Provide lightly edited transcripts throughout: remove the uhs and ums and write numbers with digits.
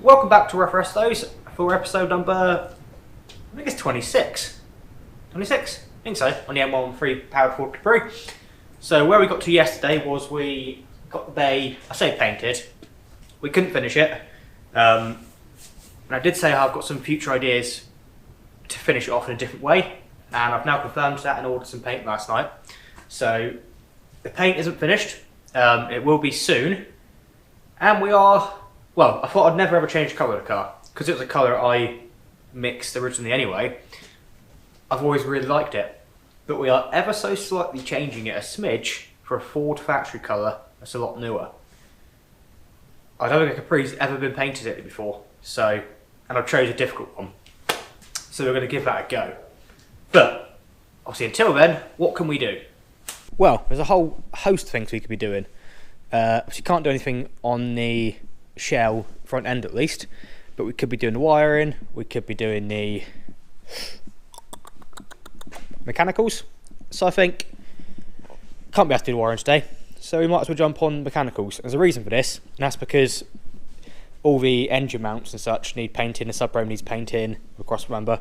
welcome back to Rough Restos for episode number, I think it's 26. 26? I think so, on the M113 powered Ford Capri. So where we got to yesterday was we got the bay, I say painted, we couldn't finish it. And I did say I've got some future ideas to finish it off in a different way, and I've now confirmed that and ordered some paint last night. So the paint isn't finished, it will be soon, and we are, well, I thought I'd never ever change the colour of the car, because it was a colour I mixed originally anyway. I've always really liked it, but we are ever so slightly changing it a smidge for a Ford factory colour that's a lot newer. I don't think a Capri's ever been painted it before, so, and I've chose a difficult one. So we're going to give that a go. But, obviously until then, what can we do? Well, there's a whole host of things we could be doing. You can't do anything on the shell front end at least, but we could be doing the wiring, we could be doing the mechanicals. So I think, can't be asked to do the wiring today, so we might as well jump on mechanicals. There's a reason for this, and that's because all the engine mounts and such need painting, the sub-frame needs painting, of course remember.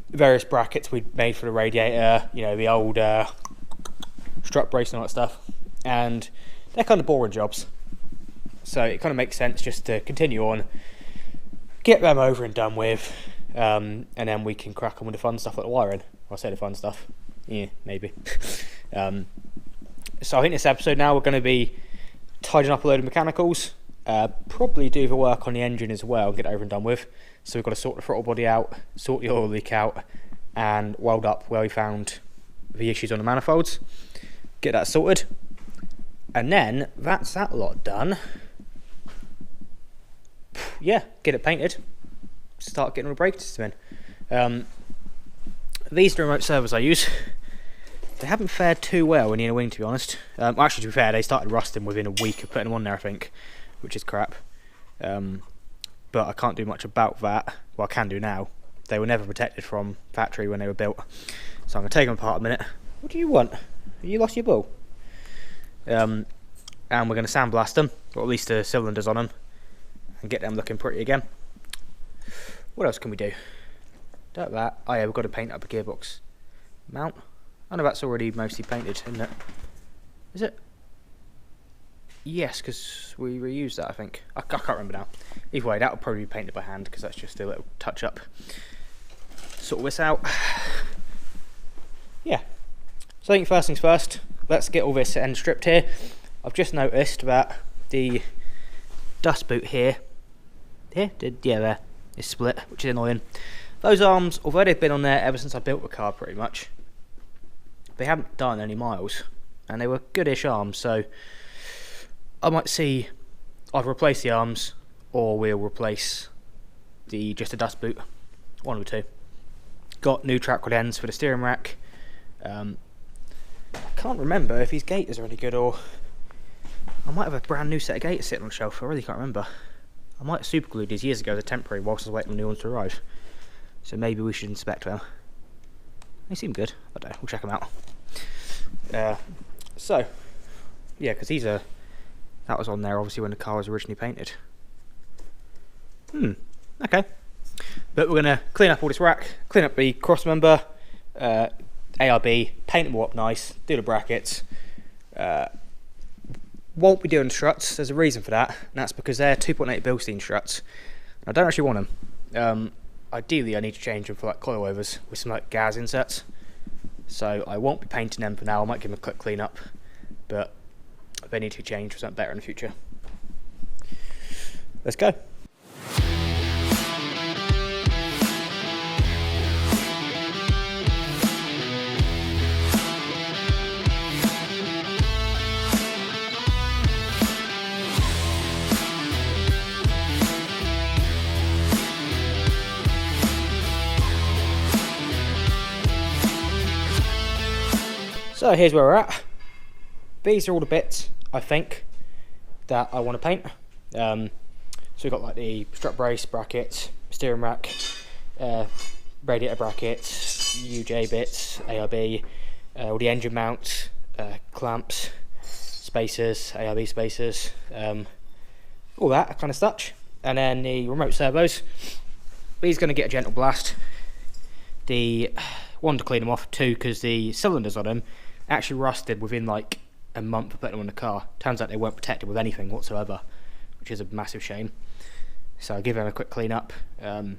Various brackets we'd made for the radiator, you know, the old strut brace and all that stuff, and they're kind of boring jobs. So it kind of makes sense just to continue on, get them over and done with, and then we can crack on with the fun stuff like the wiring. Well, I say the fun stuff, yeah, maybe. So I think this episode now we're going to be tidying up a load of mechanicals, probably do the work on the engine as well, get it over and done with. So we've got to sort the throttle body out, sort the oil leak out, and weld up where we found the issues on the manifolds. Get that sorted, and then that's that lot done. Yeah, get it painted, start getting the brake system in. These are the remote servos I use. They haven't fared too well in the inner wing, to be honest. Actually, to be fair, they started rusting within a week of putting them on there, I think, which is crap. But I can't do much about that. Well, I can do now. They were never protected from factory when they were built. So I'm going to take them apart a minute. What do you want? You lost your ball? And we're going to sandblast them, or at least the cylinders on them, and get them looking pretty again. What else can we do? Don't that. Oh yeah, we've got to paint up a gearbox mount. I know that's already mostly painted, isn't it? Is it? Yes, because we reused that, I think. I can't remember now. Either way, that will probably be painted by hand, because that's just a little touch-up. Sort this out. Yeah. So I think first things first, let's get all this end stripped here. I've just noticed that the dust boot here, there, is split, which is annoying. Those arms, although they've been on there ever since I built the car pretty much, they haven't done any miles, and they were goodish arms, so I might see either replace the arms or we'll replace just a dust boot, one of the two. Got new track rod ends for the steering rack. I can't remember if these gaiters are any good, or I might have a brand new set of gaiters sitting on the shelf. I really can't remember. I might have super glued these years ago as a temporary whilst I was waiting on the new ones to arrive, so maybe we should inspect them. They seem good. I don't know, we'll check them out. So yeah, because that was on there obviously when the car was originally painted. Okay. But we're going to clean up all this rack, clean up the cross member, ARB, paint them all up nice, do the brackets. Won't be doing struts, there's a reason for that, and that's because they're 2.8 Bilstein struts. I don't actually want them. Ideally I need to change them for like coilovers with some like gas inserts. So I won't be painting them for now. I might give them a quick clean up, but they need to change for something better in the future. Let's go. So here's where we're at. These are all the bits, I think, that I want to paint. So we've got like the strut brace, brackets, steering rack, radiator brackets, UJ bits, ARB, all the engine mounts, clamps, spacers, ARB spacers, all that kind of stuff. and then the remote servos. These going to get a gentle blast. The one, to clean them off, two, because the cylinders on them actually rusted within like a month of putting them on the car. Turns out they weren't protected with anything whatsoever, which is a massive shame. So I'll give them a quick clean up and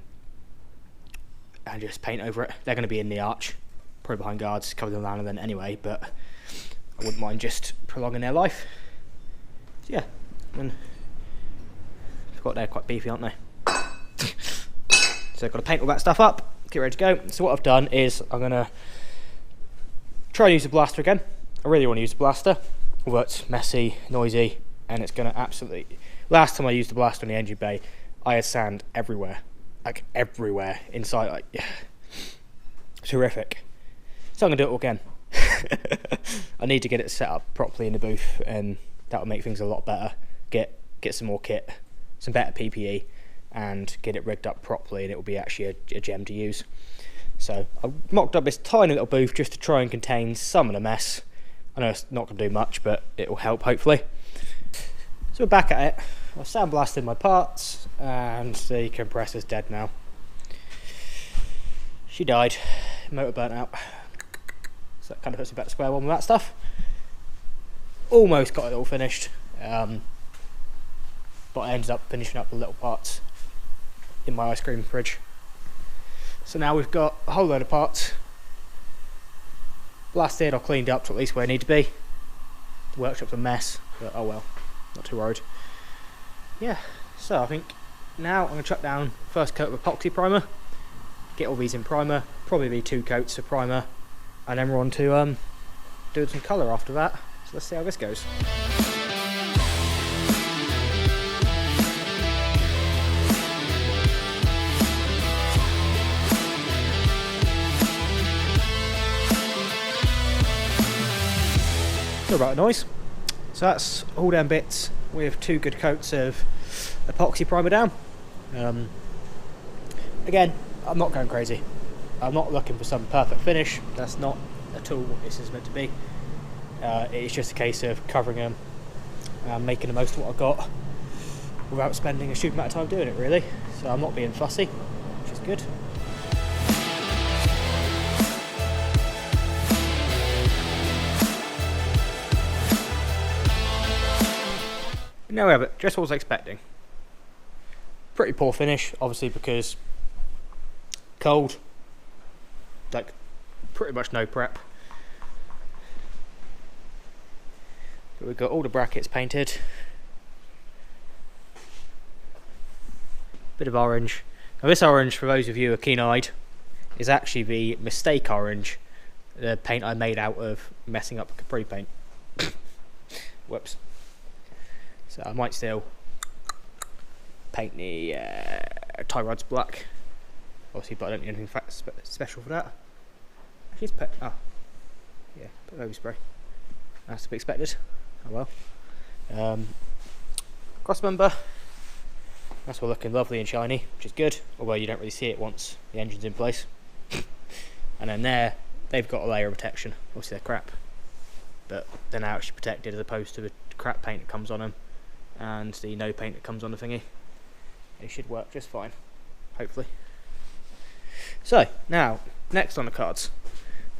just paint over it. They're going to be in the arch, probably behind guards, cover them down then anyway, but I wouldn't mind just prolonging their life. So yeah, and I forgot they're quite beefy, aren't they? So I've got to paint all that stuff up, get ready to go. So what I've done is I'm going to try and use the blaster again. I really want to use the blaster, although it's messy, noisy, and it's going to absolutely... Last time I used the blaster on the engine bay, I had sand everywhere, like everywhere inside, like, yeah. It's horrific. So I'm going to do it all again. I need to get it set up properly in the booth, and that will make things a lot better. Get some more kit, some better PPE, and get it rigged up properly, and it will be actually a gem to use. So I mocked up this tiny little booth just to try and contain some of the mess. I know it's not going to do much, but it will help hopefully. So we're back at it. I've sandblasted my parts, and the compressor's dead now. She died, motor burnt out. So that kind of puts me back to square one with that stuff. Almost got it all finished, but I ended up finishing up the little parts in my ice cream fridge. So now we've got a whole load of parts blasted or cleaned up to at least where I need to be. The workshop's a mess, but oh well, not too worried. Yeah, so I think now I'm going to chuck down first coat of epoxy primer, get all these in primer, probably be 2 coats of primer, and then we're on to doing some colour after that. So let's see how this goes. Sorry about the noise. So that's all them bits with 2 good coats of epoxy primer down. Again, I'm not going crazy. I'm not looking for some perfect finish. That's not at all what this is meant to be. It's just a case of covering them and making the most of what I've got without spending a stupid amount of time doing it, really. So I'm not being fussy, which is good. There we have it, just what I was expecting. Pretty poor finish, obviously, because cold, like pretty much no prep. But we've got all the brackets painted. Bit of orange. Now this orange, for those of you who are keen-eyed, is actually the mistake orange, the paint I made out of messing up Capri paint. Whoops. So I might still paint the tie rods black, obviously, but I don't need anything special for that. Actually, yeah, put overspray. That's to be expected. Oh well. Cross member. That's all looking lovely and shiny, which is good. Although you don't really see it once the engine's in place. And then there, they've got a layer of protection. Obviously they're crap, but they're now actually protected as opposed to the crap paint that comes on them and the no paint that comes on the thingy. It should work just fine, hopefully. So now, next on the cards.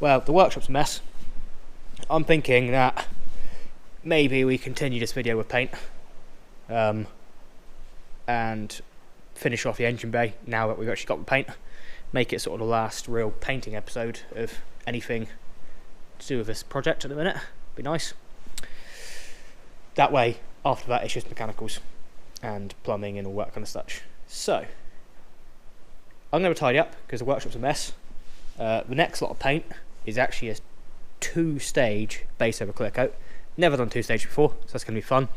Well, the workshop's a mess. I'm thinking that maybe we continue this video with paint and finish off the engine bay now that we've actually got the paint. Make it sort of the last real painting episode of anything to do with this project at the minute. Be nice. That way, after that, it's just mechanicals and plumbing and all that kind of stuff. So, I'm going to tidy up because the workshop's a mess. The next lot of paint is actually a 2-stage base over clear coat. Never done 2-stage before, so that's going to be fun.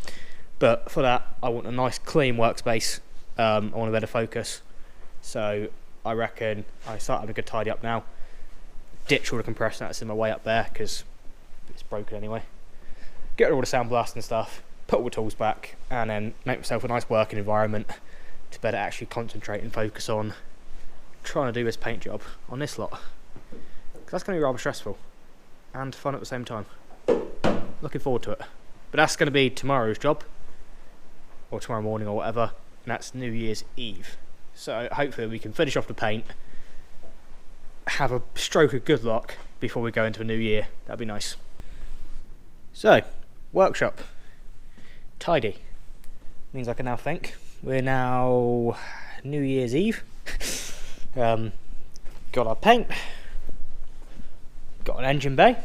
But for that, I want a nice clean workspace. I want a better focus. So I reckon I start having a good tidy up now. Ditch all the compressor that's in my way up there because it's broken anyway. Get rid of all the sandblast and stuff. Put all the tools back, and then make myself a nice working environment to better actually concentrate and focus on trying to do this paint job on this lot. Because that's going to be rather stressful and fun at the same time. Looking forward to it. But that's going to be tomorrow's job, or tomorrow morning or whatever. and that's New Year's Eve. So hopefully we can finish off the paint, have a stroke of good luck before we go into a new year. That'd be nice. So, workshop. Tidy. Means I can now think. We're now New Year's Eve. Got our paint. Got an engine bay.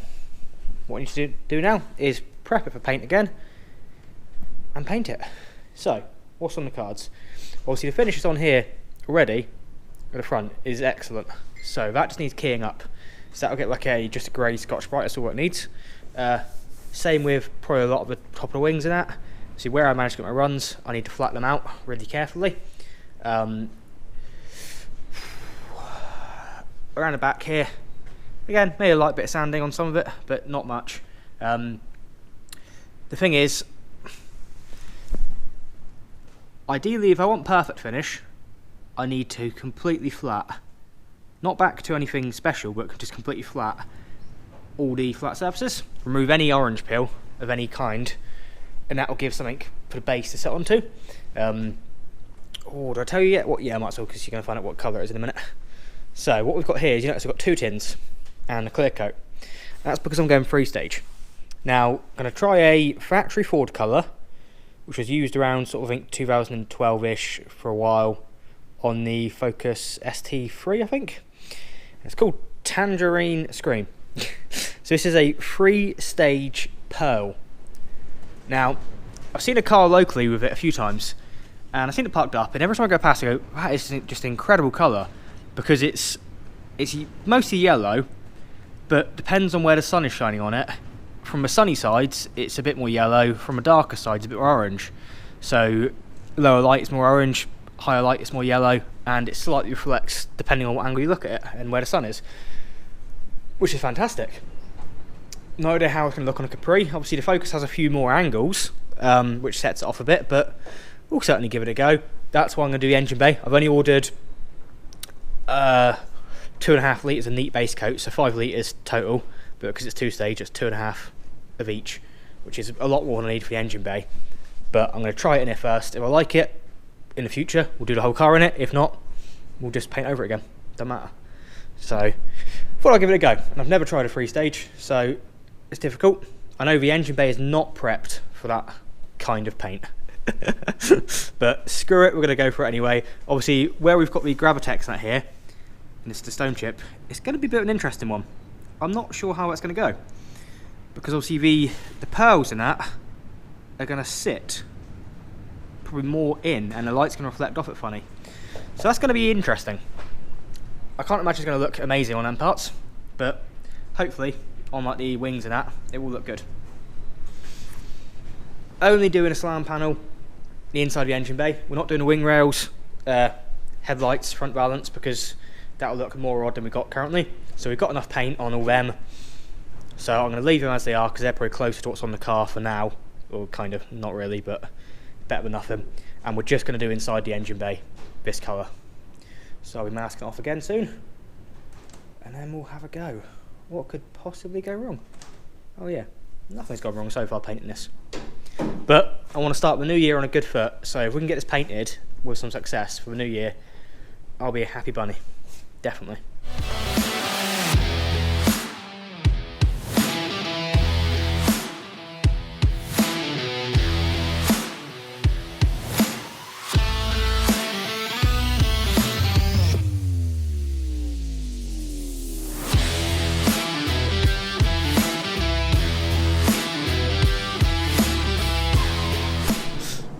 What I need to do now is prep it for paint again and paint it. So, what's on the cards? Obviously the finish is on here already at the front is excellent. So that just needs keying up. So that'll get like just a grey Scotch-Brite, that's all it needs. Same with probably a lot of the top of the wings and that. See where I managed to get my runs, I need to flatten them out really carefully. Around the back here, again, maybe a light bit of sanding on some of it, but not much. The thing is, ideally if I want perfect finish, I need to completely flat, not back to anything special, but just completely flat all the flat surfaces, remove any orange peel of any kind, and that will give something for the base to set onto. Oh, did I tell you yet? What? Yeah, I might as well, because you're going to find out what colour it is in a minute. So what we've got here is, you notice I've got 2 tins and a clear coat. That's because I'm going 3-stage. Now, I'm going to try a factory Ford colour, which was used around sort of, I think, 2012-ish for a while on the Focus ST3, I think. It's called Tangerine Scream. So this is a 3-stage pearl. Now, I've seen a car locally with it a few times, and I've seen it parked up, and every time I go past I go, that is just an incredible colour, because it's mostly yellow, but depends on where the sun is shining on it. From the sunny sides, it's a bit more yellow, from a darker side, it's a bit more orange. So, lower light is more orange, higher light is more yellow, and it slightly reflects depending on what angle you look at it and where the sun is, which is fantastic. No idea how it's going to look on a Capri. Obviously the Focus has a few more angles, which sets it off a bit, but we'll certainly give it a go. That's why I'm going to do the engine bay. I've only ordered 2.5 litres of neat base coat, so 5 litres total, but because it's 2-stage, it's 2.5 of each, which is a lot more than I need for the engine bay. But I'm going to try it in it first. If I like it, in the future, we'll do the whole car in it. If not, we'll just paint over it again. Doesn't matter. So, thought I'd give it a go. And I've never tried a 3-stage, so it's difficult. I know the engine bay is not prepped for that kind of paint. But screw it, we're going to go for it anyway. Obviously, where we've got the Gravitex in that here, and it's the stone chip, it's going to be a bit of an interesting one. I'm not sure how it's going to go, because obviously the pearls in that are going to sit probably more in, and the light's going to reflect off it funny. So that's going to be interesting. I can't imagine it's going to look amazing on them parts, but hopefully on like the wings and that, it will look good. Only doing a slam panel, the inside of the engine bay. We're not doing the wing rails, headlights, front balance, because that will look more odd than we've got currently. So we've got enough paint on all them, so I'm going to leave them as they are, because they're probably closer to what's on the car for now, or kind of, not really, but better than nothing. And we're just going to do inside the engine bay this colour. So I'll be masking off again soon, and then we'll have a go. What could possibly go wrong? Oh yeah, nothing's gone wrong so far painting this. But I want to start the new year on a good foot, so if we can get this painted with some success for the new year, I'll be a happy bunny, definitely.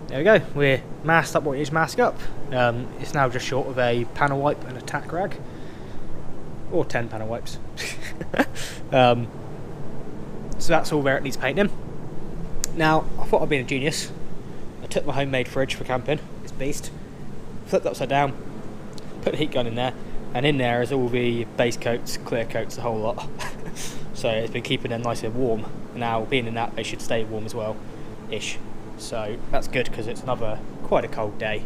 There we go, we're masked up what it is mask up. It's now just short of a panel wipe and a tack rag, or 10 panel wipes. So that's all where it needs painting. Now, I thought I'd been a genius. I took my homemade fridge for camping, it's beast, flipped it upside down, put the heat gun in there, and in there is all the base coats, clear coats, the whole lot. So it's been keeping them nice and warm. Now, being in that, they should stay warm as well, ish. So that's good, because it's quite a cold day.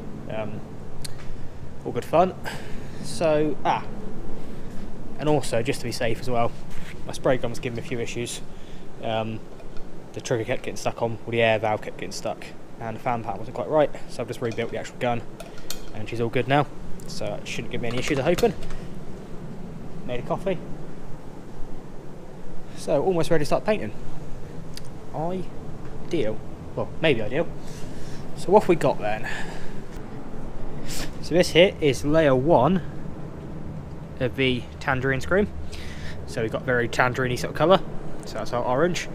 All good fun. So, and also, just to be safe as well, my spray gun was giving me a few issues. The trigger kept getting stuck on, or the air valve kept getting stuck. and the fan pattern wasn't quite right, so I've just rebuilt the actual gun, and she's all good now, so it shouldn't give me any issues, I'm hoping. Made a coffee. So, almost ready to start painting. Ideal. Well, maybe ideal. So what have we got then? So this here is layer 1 of the tangerine scream. So we've got very tangerine-y sort of colour. So that's our orange.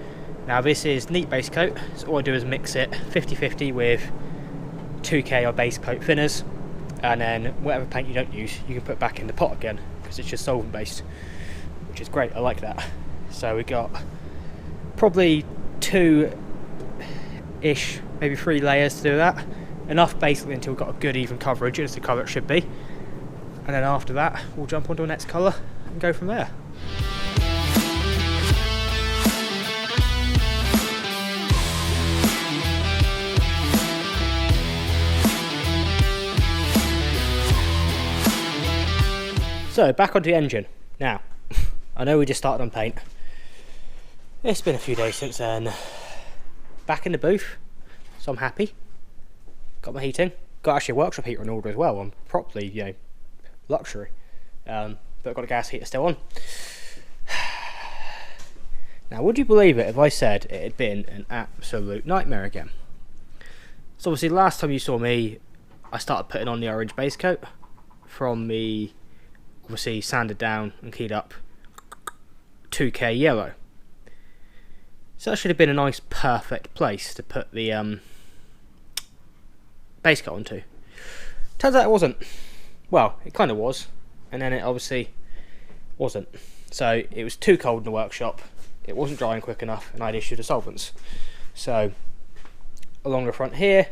Now this is neat base coat. So all I do is mix it 50-50 with 2K or base coat thinners. And then whatever paint you don't use, you can put back in the pot again, because it's just solvent based, which is great. I like that. So we got probably 2-ish, maybe 3 layers to do that. Enough basically until we've got a good even coverage, as the colour it should be. And then after that, we'll jump onto the next colour and go from there. So, back onto the engine. Now, I know we just started on paint. It's been a few days since then. Back in the booth, so I'm happy. Got my heating. Got actually a workshop heater in order as well. I'm properly, you know, luxury. But I've got a gas heater still on. Now, would you believe it if I said it had been an absolute nightmare again? So obviously last time you saw me, I started putting on the orange base coat from the, obviously sanded down and keyed up 2K yellow. So that should have been a nice perfect place to put the base coat onto. Turns out it wasn't. Well, it kind of was, and then it obviously wasn't. So it was too cold in the workshop, it wasn't drying quick enough, and I'd issued the solvents. So along the front here,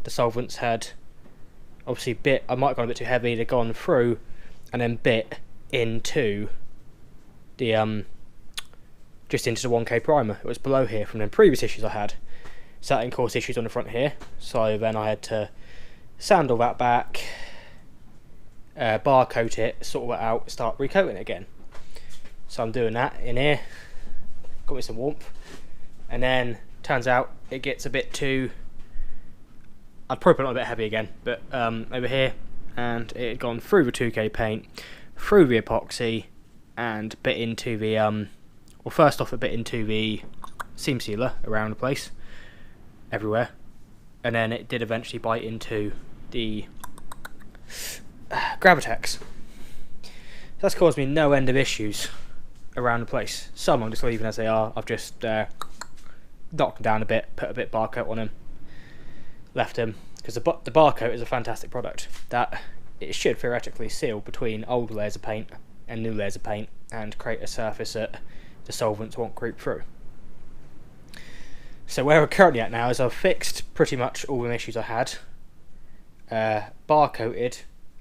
the solvents had obviously I might have gone a bit too heavy, they'd gone through and then bit into the just into the 1K primer. It was below here from the previous issues I had. So that caused issues on the front here. So then I had to sand all that back, bar coat it, sort it out, start recoating it again. So I'm doing that in here. Got me some warmth. And then turns out it gets a bit too, I'd probably put it on a bit heavy again, but over here, and it had gone through the 2K paint, through the epoxy, and bit into the well, first off it bit into the seam sealer around the place, everywhere, and then it did eventually bite into the Gravitex. That's caused me no end of issues around the place. Some I'm just leaving as they are. I've just knocked them down a bit, put a bit bar coat on them, left them, because the bar coat is a fantastic product that it should theoretically seal between old layers of paint and new layers of paint and create a surface that the solvents won't creep through. So where we're currently at now is I've fixed pretty much all the issues I had, bar coated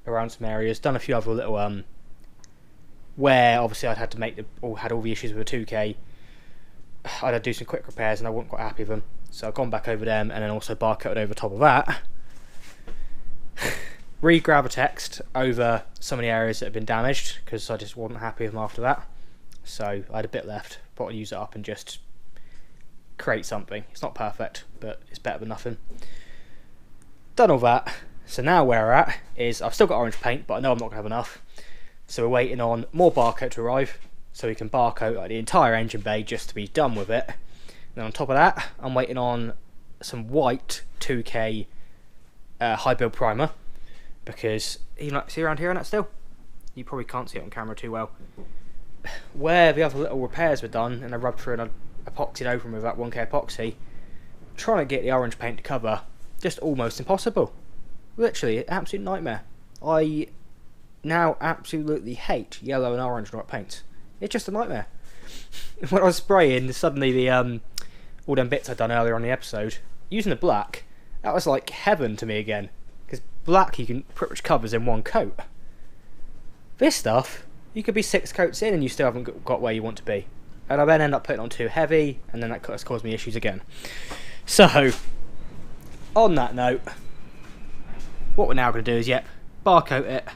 around some areas, done a few other little where obviously I'd had to make had all the issues with the 2K. I'd had to do some quick repairs and I wasn't quite happy with them, so I've gone back over them and then also bar coated over top of that. Re-Gravitexed over some of the areas that had been damaged because I just wasn't happy with them after that. So I had a bit left, thought I'd use it up and just create something. It's not perfect, but it's better than nothing. Done all that. So now where we're at is I've still got orange paint, but I know I'm not going to have enough. So we're waiting on more bar coat to arrive, so we can bar coat like the entire engine bay just to be done with it. And then on top of that, I'm waiting on some white 2K high build primer, because you know, see around here on that still? You probably can't see it on camera too well. Where the other little repairs were done, and I rubbed through and I epoxied over them with that 1K epoxy, trying to get the orange paint to cover, just almost impossible. Literally, an absolute nightmare. I now absolutely hate yellow and orange and white paints. It's just a nightmare. When I was spraying, suddenly the all them bits I'd done earlier on the episode, using the black, that was like heaven to me again. Because black you can pretty much covers in one coat. This stuff, you could be 6 coats in and you still haven't got where you want to be. And I then end up putting on too heavy, and then that has caused me issues again. So, on that note, what we're now going to do is, bar coat it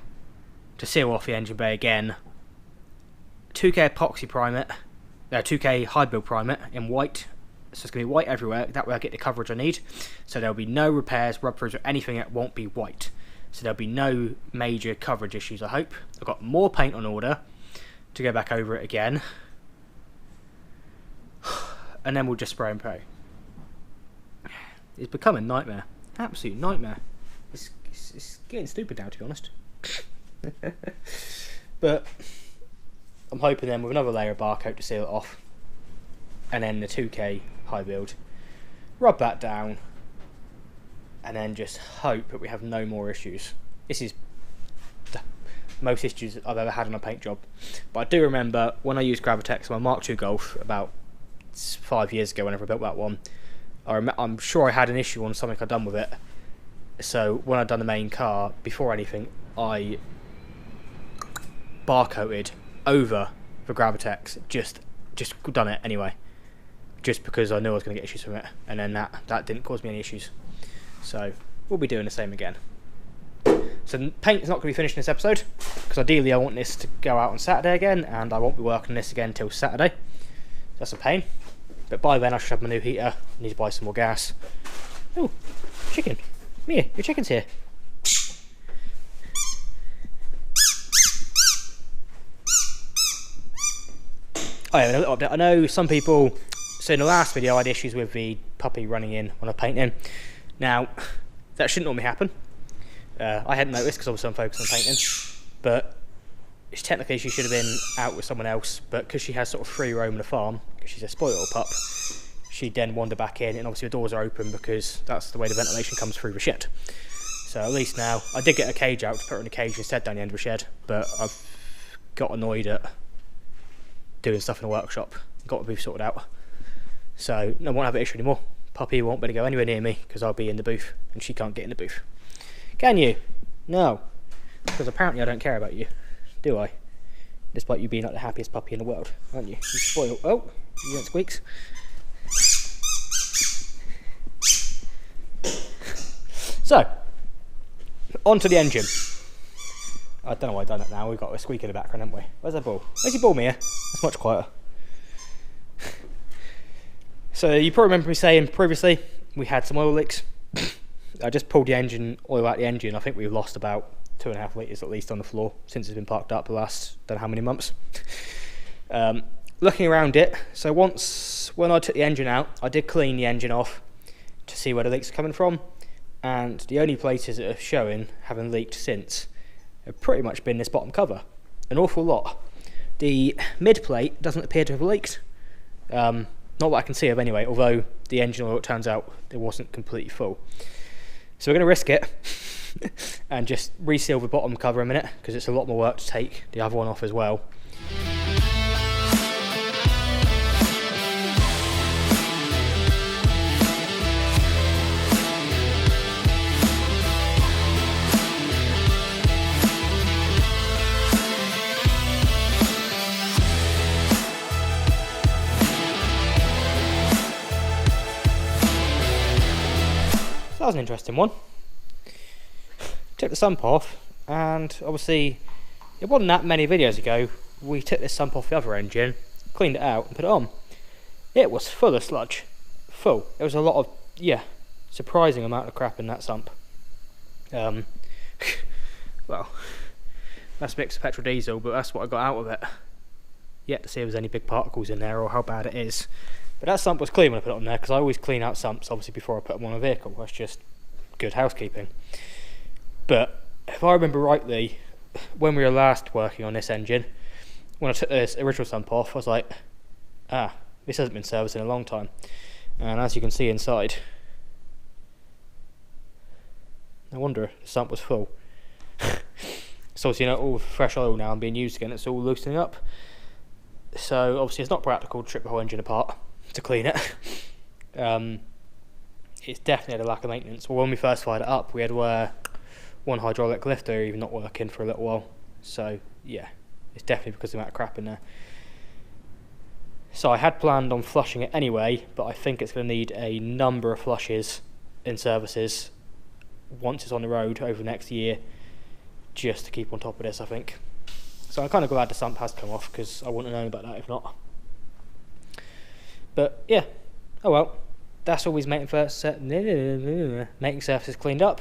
to seal off the engine bay again. 2K epoxy prime it, 2K high build prime it in white, So it's going to be white everywhere. That way I get the coverage I need. So there'll be no repairs, rub-throughs or anything that won't be white. So there'll be no major coverage issues, I hope. I've got more paint on order to go back over it again. And then we'll just spray and pray. It's become a nightmare. Absolute nightmare. It's getting stupid now, to be honest. But I'm hoping then with another layer of bar coat to seal it off, and then the 2K high build, rub that down, and then just hope that we have no more issues. This is the most issues I've ever had on a paint job. But I do remember when I used Gravitex on my Mark II Golf about 5 years ago, whenever I built that one, I'm sure I had an issue on something I'd done with it. So when I'd done the main car, before anything, I bar coated over the Gravitex, just done it anyway, just because I knew I was going to get issues from it, and then that didn't cause me any issues. So we'll be doing the same again. So the paint is not going to be finished in this episode, because ideally I want this to go out on Saturday again, and I won't be working on this again until Saturday. That's a pain. But by then I should have my new heater. I need to buy some more gas. Oh, chicken. Mia, your chicken's here. Oh yeah, a little update. I know some people, so in the last video I had issues with the puppy running in when I'm painting. Now, that shouldn't normally happen. I hadn't noticed because obviously I'm focused on painting. But it's technically she should have been out with someone else, but because she has sort of free roam the farm, because she's a spoiled little pup, she then wandered back in, and obviously the doors are open because that's the way the ventilation comes through the shed. So at least now, I did get a cage out to put her in a cage instead down the end of the shed, but I've got annoyed at doing stuff in the workshop. Got to be sorted out. So I won't have an issue anymore. Puppy won't be able to go anywhere near me because I'll be in the booth and she can't get in the booth. Can you? No. Because apparently I don't care about you, do I? Despite you being like the happiest puppy in the world, aren't you? You spoil. Oh, you want squeaks? So, onto the engine. I don't know why I've done it now. We've got a squeak in the background, haven't we? Where's that ball? Where's your ball, Mia? That's much quieter. So you probably remember me saying previously we had some oil leaks. I just pulled the engine oil out the engine. I think we've lost about 2.5 litres at least on the floor since it's been parked up the last don't know how many months. Looking around it, so when I took the engine out, I did clean the engine off to see where the leaks are coming from, and the only places that are showing having leaked since have pretty much been this bottom cover, an awful lot. The mid plate doesn't appear to have leaked, not what I can see of anyway, although the engine oil, it turns out it wasn't completely full. So we're going to risk it and just reseal the bottom cover a minute, because it's a lot more work to take the other one off as well. That was an interesting one. Took the sump off, and obviously it wasn't that many videos ago we took this sump off the other engine, cleaned it out and put it on. It was full of sludge. Full. There was a lot of, surprising amount of crap in that sump. Well, that's mixed of petrol diesel, but that's what I got out of it. Yet to see if there's any big particles in there or how bad it is. But that sump was clean when I put it on there, because I always clean out sumps obviously before I put them on a vehicle. That's just good housekeeping. But if I remember rightly, when we were last working on this engine, when I took this original sump off, I was like, this hasn't been serviced in a long time. And as you can see inside, no wonder the sump was full. So obviously, all fresh oil now and being used again, it's all loosening up. So obviously it's not practical to strip the whole engine apart to clean it. It's definitely had a lack of maintenance. Well, when we first fired it up, we had one hydraulic lifter even not working for a little while. So yeah, it's definitely because of the amount of crap in there. So I had planned on flushing it anyway, but I think it's going to need a number of flushes in services once it's on the road over the next year, just to keep on top of this, I think. So I'm kind of glad the sump has come off, because I wouldn't have known about that if not. But yeah, oh well, that's always making surfaces cleaned up.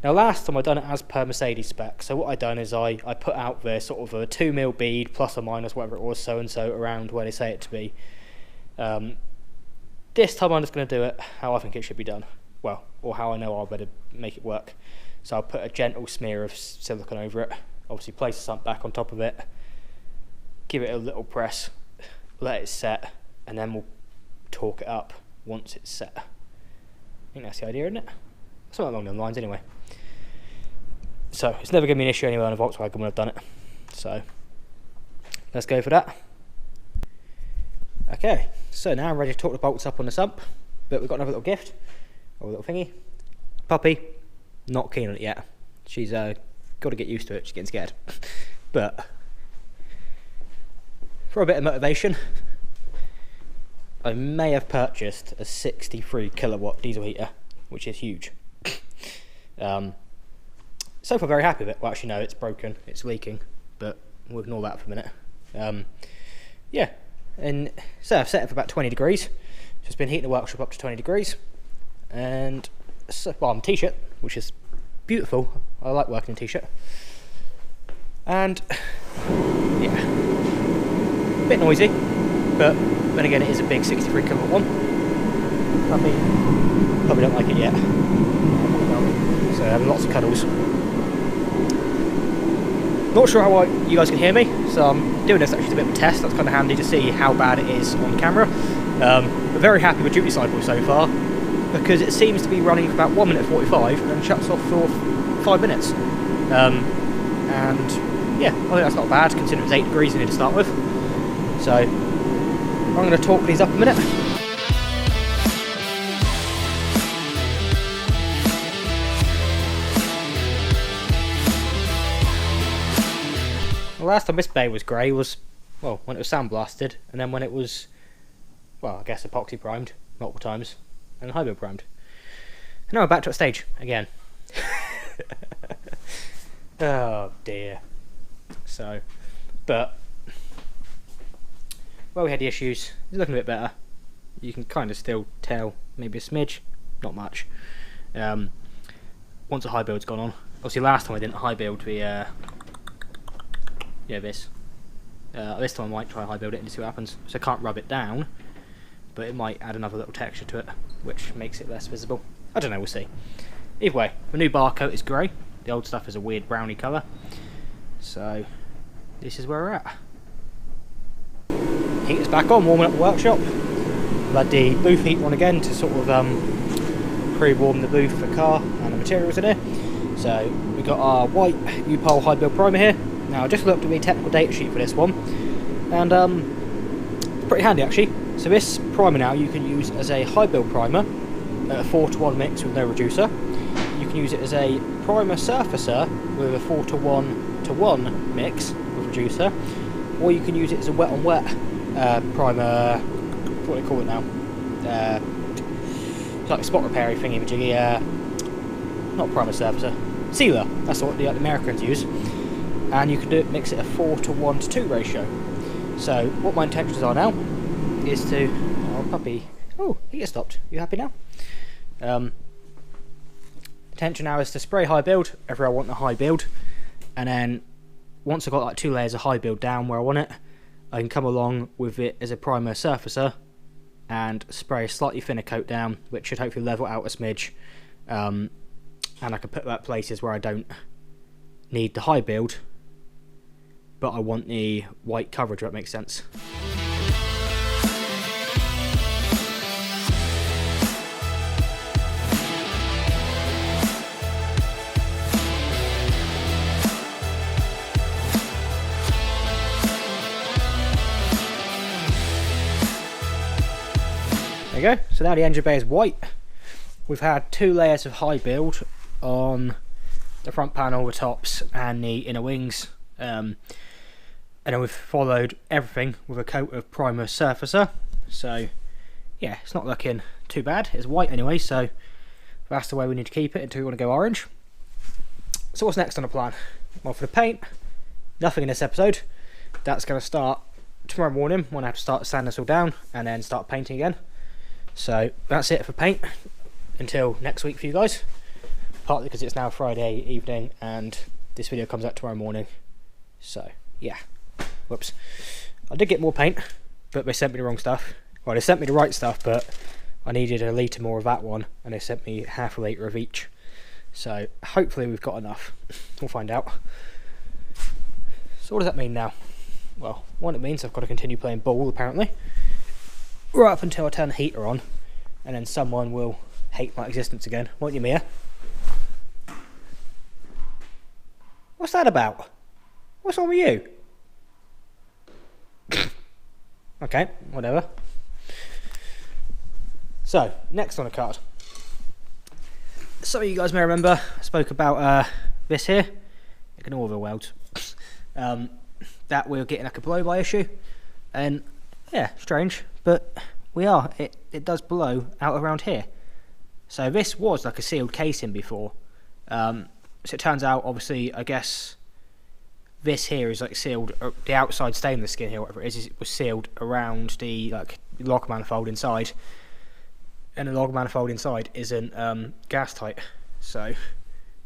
Now last time I done it as per Mercedes spec, so what I done is I put out the sort of a 2mm bead plus or minus whatever it was, so and so around where they say it to be. This time I'm just going to do it how I think it should be done, well, or how I know I'll better make it work. So I'll put a gentle smear of silicone over it, obviously place the sump back on top of it, give it a little press, let it set, and then we'll torque it up once it's set. I think that's the idea, isn't it? Something along those lines anyway. So it's never going to be an issue anyway on a Volkswagen when I've done it. So let's go for that. Okay, so now I'm ready to torque the bolts up on the sump, but we've got another little gift, or a little thingy. Puppy, not keen on it yet. She's got to get used to it, she's getting scared. But for a bit of motivation, I may have purchased a 63 kilowatt diesel heater, which is huge. So far very happy with it. Well, actually no, it's broken, it's leaking, but we'll ignore that for a minute. Yeah, and so I've set it for about 20 degrees. Just been heating the workshop up to 20 degrees. And, so, well, I'm a t-shirt, which is beautiful. I like working in t-shirt. And, yeah, a bit noisy, but then again it is a big 63 kilowatt one. Probably don't like it yet. So having lots of cuddles. Not sure how you guys can hear me, so I'm doing this actually as a bit of a test. That's kind of handy to see how bad it is on camera. But very happy with duty cycle so far, because it seems to be running for about 1 minute 45 and then shuts off for 5 minutes. And yeah, I think that's not bad considering it's 8 degrees in here to start with. So I'm going to torque these up a minute. The last time this bay was grey was, well, when it was sandblasted, and then when it was, well, I guess epoxy primed multiple times, and high build primed. And now we're back to a stage again. Oh dear. So, but where we had the issues, it's looking a bit better. You can kind of still tell maybe a smidge, not much. Once the high build's gone on, obviously last time I didn't high build the this time I might try high build it and see what happens. So I can't rub it down, but it might add another little texture to it, which makes it less visible. I don't know, we'll see. Either way, the new bar coat is grey, the old stuff is a weird browny colour. So this is where we're at. Heater's back on, warming up the workshop. I've had the booth heater on again to sort of pre-warm the booth for the car and the materials in here. So we've got our white U-Pole high build primer here. Now I just looked at the technical data sheet for this one, and it's pretty handy actually. So this primer now you can use as a high build primer at a 4:1 mix with no reducer. You can use it as a primer surfacer with a 4:1 mix with reducer, or you can use it as a wet on wet primer. What do they call it now? It's like a spot repair thingy majiggy. Not primer surfacer, sealer. That's what the Americans use. And you can mix it a 4:1:2 ratio. So what my intentions are now is to, oh puppy, oh heater stopped. You happy now? Intention now is to spray high build wherever I want the high build, and then once I've got like 2 layers of high build down where I want it, I can come along with it as a primer surfacer and spray a slightly thinner coat down, which should hopefully level out a smidge, and I can put that places where I don't need the high build, but I want the white coverage, if that makes sense. There you go, so now the engine bay is white. We've had 2 layers of high build on the front panel, the tops and the inner wings, and then we've followed everything with a coat of primer surfacer. So yeah, it's not looking too bad. It's white anyway, so that's the way we need to keep it until we want to go orange. So what's next on the plan? Well, for the paint, nothing in this episode. That's going to start tomorrow morning when I have to start sanding this all down and then start painting again. So that's it for paint until next week for you guys, partly because it's now Friday evening and this video comes out tomorrow morning. So yeah, whoops, I did get more paint, but they sent me the wrong stuff. Well, they sent me the right stuff, but I needed a litre more of that one, and they sent me half a litre of each. So hopefully we've got enough. We'll find out. So what does that mean now? Well, what it means, I've got to continue playing ball apparently, right up until I turn the heater on, and then someone will hate my existence again, won't you, Mia? What's that about? What's wrong with you? Okay, whatever. So, next on the card. Some of you guys may remember I spoke about this here. Ignore the welds. That we're getting like a blow-by issue. And yeah, strange, but we are. It does blow out around here. So this was like a sealed casing before. So it turns out, obviously, I guess this here is like sealed, the outside stainless skin here, whatever it is, it was sealed around the like log manifold inside. And the log manifold inside isn't gas tight. So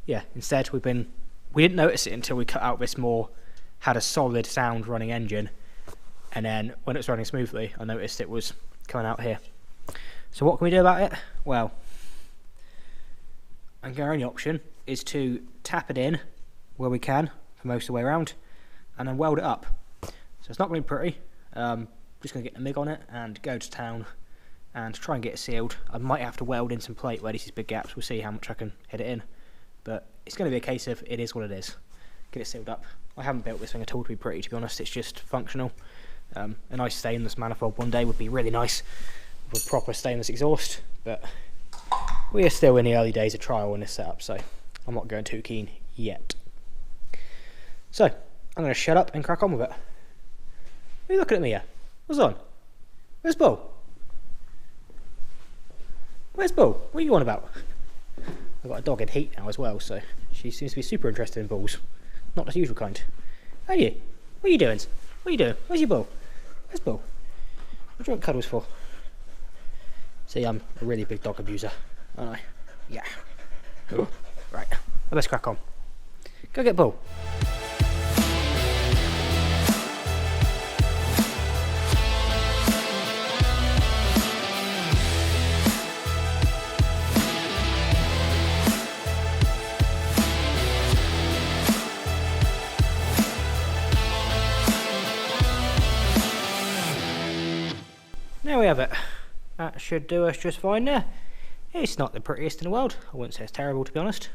yeah, instead we didn't notice it until we cut out this more, had a solid sound running engine, and then when it was running smoothly I noticed it was coming out here. So what can we do about it? Well, I think our only option is to tap it in where we can for most of the way around and then weld it up. So it's not going to be pretty. Just going to get the MIG on it and go to town and try and get it sealed. I might have to weld in some plate where these big gaps. We'll see how much I can hit it in, but it's going to be a case of it is what it is. Get it sealed up. I haven't built this thing at all to be pretty, to be honest. It's just functional. A nice stainless manifold one day would be really nice with a proper stainless exhaust, but we are still in the early days of trial in this setup, so I'm not going too keen yet. So I'm going to shut up and crack on with it. What are you looking at me here? What's on? Where's Bull? Where's Bull? What are you on about? I've got a dog in heat now as well, so she seems to be super interested in bulls. Not the usual kind. Are you? What are you doing? What are you doing? Where's your Bull? Where's Bull? What do you want cuddles for? See, I'm a really big dog abuser, aren't I? Yeah. Right, I best crack on. Go get Bull. There we have it. That should do us just fine there. It's not the prettiest in the world. I wouldn't say it's terrible, to be honest.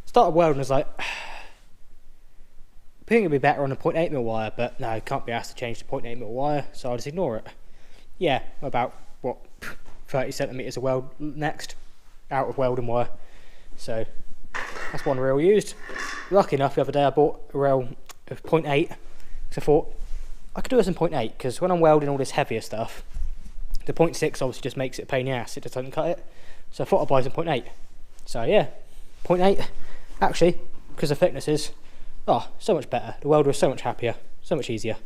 Started welding, I was like, I think it'd be better on a 0.8mm wire, but no, can't be asked to change to 0.8mm wire, so I'll just ignore it. Yeah, about, what, 30 centimetres of weld next, out of welding wire. So that's one reel used. Lucky enough, the other day I bought a reel of 0.8, because I thought I could do this in 0.8, because when I'm welding all this heavier stuff, the 0.6 obviously just makes it a pain in the ass, it just doesn't cut it. So I thought I'd buy some 0.8. So yeah, 0.8, actually, because the thickness is, oh, so much better. The welder is so much happier, so much easier.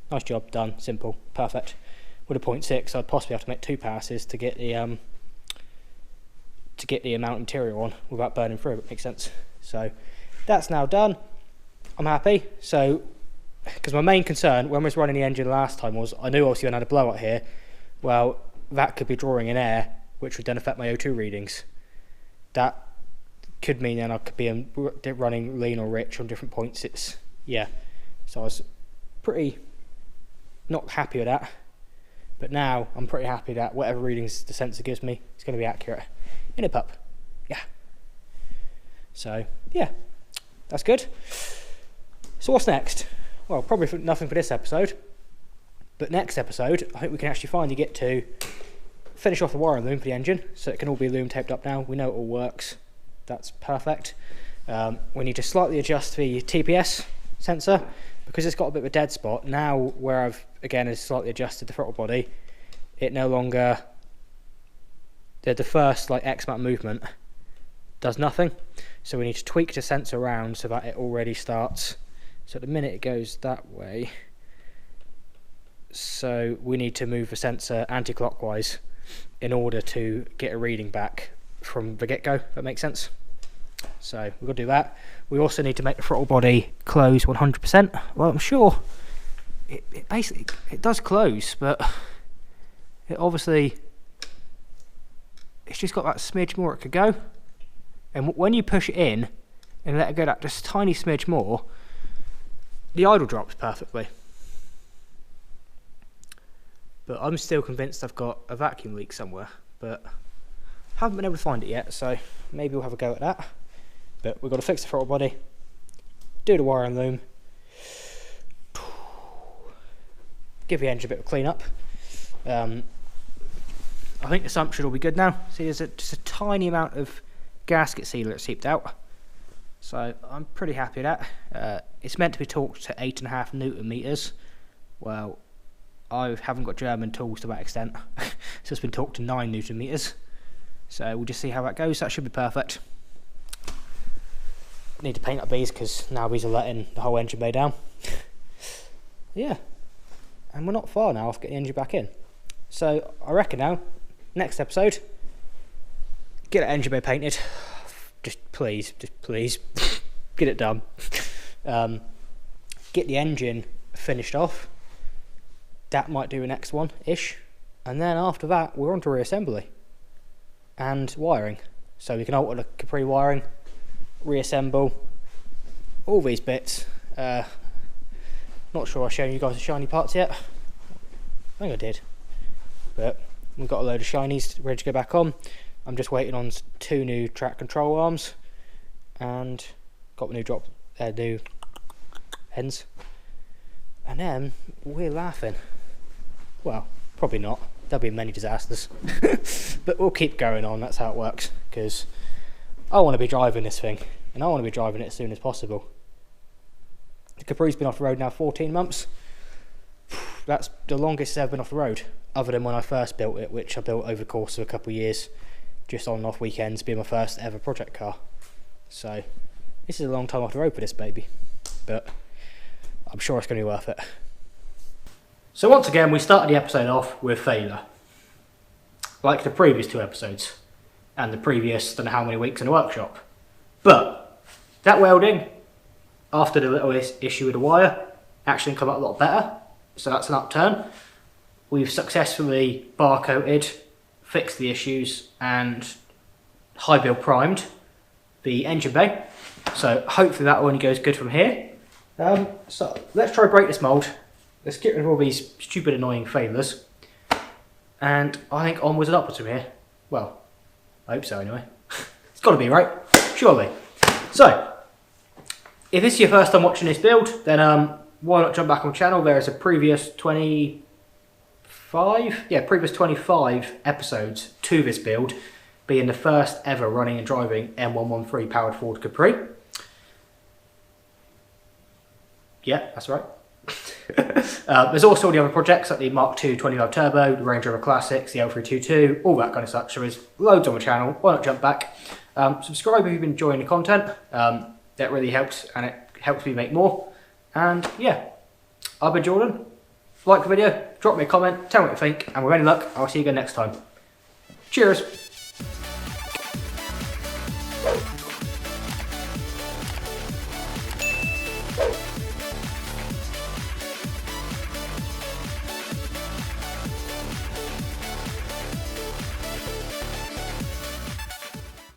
Nice job, done, simple, perfect. With a 0.6, I'd possibly have to make 2 passes to get the amount of material on without burning through, if it makes sense. So that's now done. I'm happy. So, because my main concern when I was running the engine last time was, I knew obviously when I had a blowout here, well, that could be drawing in air, which would then affect my O2 readings. That could mean then I could be running lean or rich on different points. It's, yeah, so I was pretty not happy with that, but now I'm pretty happy that whatever readings the sensor gives me, it's going to be accurate. In it, pup. Yeah. So yeah, that's good. So what's next? Well, probably nothing for this episode, but next episode I think we can actually finally get to finish off the wiring loom for the engine, so it can all be loom taped up now. We know it all works. That's perfect. We need to slightly adjust the TPS sensor because it's got a bit of a dead spot. Now where I've again has slightly adjusted the throttle body, it no longer, the first like X amount of movement does nothing. So we need to tweak the sensor around so that it already starts. So at the minute it goes that way, so we need to move the sensor anti-clockwise in order to get a reading back from the get-go, if that makes sense. So we've got to do that. We also need to make the throttle body close 100%. Well, I'm sure it basically does close, but it obviously, it's just got that smidge more it could go. And when you push it in and let it go that just tiny smidge more, the idle drops perfectly. But I'm still convinced I've got a vacuum leak somewhere, but haven't been able to find it yet, so maybe we'll have a go at that. But we've got to fix the throttle body, do the wiring loom, give the engine a bit of a clean up. I think the sump should all be good now. See, there's just a tiny amount of gasket sealer that's seeped out, so I'm pretty happy with that. It's meant to be torqued to 8.5 Newton meters. Well, I haven't got German tools to that extent, so it's been torqued to 9 Newton meters. So we'll just see how that goes. That should be perfect. Need to paint up these because now these are letting the whole engine bay down. Yeah, and we're not far now off getting the engine back in. So I reckon now, next episode, get that engine bay painted. Just please, get it done. Get the engine finished off. That might do the next one-ish. And then after that, we're on to reassembly and wiring. So we can alter the Capri wiring, reassemble all these bits. Not sure I've shown you guys the shiny parts yet. I think I did. But we've got a load of shinies ready to go back on. I'm just waiting on 2 new track control arms and got the new ends. And then we're laughing. Well, probably not. There'll be many disasters. But we'll keep going on, that's how it works. Because I want to be driving this thing. And I want to be driving it as soon as possible. The Capri's been off the road now 14 months. That's the longest it's ever been off the road. Other than when I first built it, which I built over the course of a couple of years. Just on and off weekends, being my first ever project car. So, this is a long time off the road for this baby. But I'm sure it's going to be worth it. So once again, we started the episode off with failure. Like the previous 2 episodes. And the previous, don't know how many weeks in the workshop. But, that welding, after the little issue with the wire, actually come out a lot better. So that's an upturn. We've successfully bar coated, fixed the issues, and high build primed the engine bay. So hopefully that only goes good from here. So let's try to break this mould. Let's get rid of all these stupid annoying failures. And I think onwards and upwards from here. Well, I hope so anyway. It's got to be, right? Surely. So, if this is your first time watching this build, then why not jump back on the channel? There is a previous 25 episodes to this build, being the first ever running and driving M113 powered Ford Capri. Yeah, that's right. There's also the other projects like the Mark II 25 Turbo, the Range Rover Classics, the L322, all that kind of stuff. So there's loads on the channel. Why not jump back? Subscribe if you've been enjoying the content. That really helps, and it helps me make more. And yeah, I've been Jordan. Like the video, drop me a comment, tell me what you think, and with any luck, I'll see you again next time. Cheers!